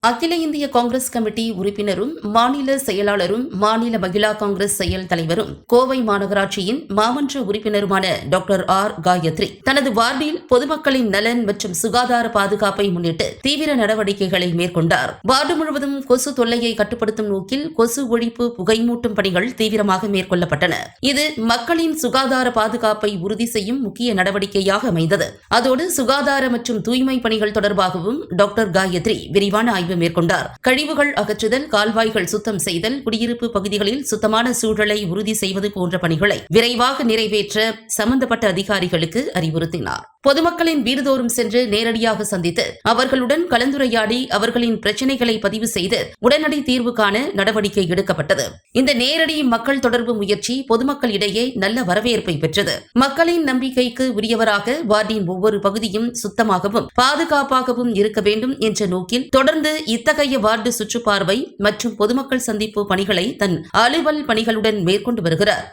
அகில இந்திய காங்கிரஸ் கமிட்டி உறுப்பினரும் மாநில செயலாளரும் மாநில மகிழா காங்கிரஸ் செயல் தலைவரும் கோவை மாநகராட்சியின் மாமன்ற உறுப்பினருமான டாக்டர் ஆர் காயத்ரி தனது வார்டில் பொதுமக்களின் நலன் மற்றும் சுகாதார பாதுகாப்பை முன்னிட்டு தீவிர நடவடிக்கைகளை மேற்கொண்டார். வார்டு முழுவதும் கொசு தொல்லையை கட்டுப்படுத்தும் நோக்கில் கொசு ஒழிப்பு புகைமூட்டும் பணிகள் தீவிரமாக மேற்கொள்ளப்பட்டன. இது மக்களின் சுகாதார பாதுகாப்பை உறுதி செய்யும் முக்கிய நடவடிக்கையாக அமைந்தது. அதோடு சுகாதார மற்றும் தூய்மை பணிகள் தொடர்பாகவும் டாக்டர் காயத்ரி விரிவான ஆய்வு மேற்கொண்டார். கழிவுகள் அகற்றுதல், கால்வாய்கள் சுத்தம் செய்தல், குடியிருப்பு பகுதிகளில் சுத்தமான சூழலை உறுதி செய்வது போன்ற பணிகளை விரைவாக நிறைவேற்ற சம்பந்தப்பட்ட அதிகாரிகளுக்கு அறிவுறுத்தினார். பொதுமக்களின் வீடுதோறும் சென்று நேரடியாக சந்தித்து அவர்களுடன் கலந்துரையாடி அவர்களின் பிரச்சினைகளை பதிவு செய்து உடனடி தீர்வு காண நடவடிக்கை எடுக்கப்பட்டது. இந்த நேரடி மக்கள் தொடர்பு முயற்சி பொதுமக்களிடையே நல்ல வரவேற்பை பெற்றது. மக்களின் நம்பிக்கைக்கு உரியவராக வார்டின் ஒவ்வொரு பகுதியும் சுத்தமாகவும் பாதுகாப்பாகவும் இருக்க வேண்டும் என்ற நோக்கில் தொடர்ந்து இத்தகைய வார்டு சுற்றுப்பார்வை மற்றும் பொதுமக்கள் சந்திப்பு பணிகளை தன் அலுவல் பணிகளுடன் மேற்கொண்டு வருகிறார்.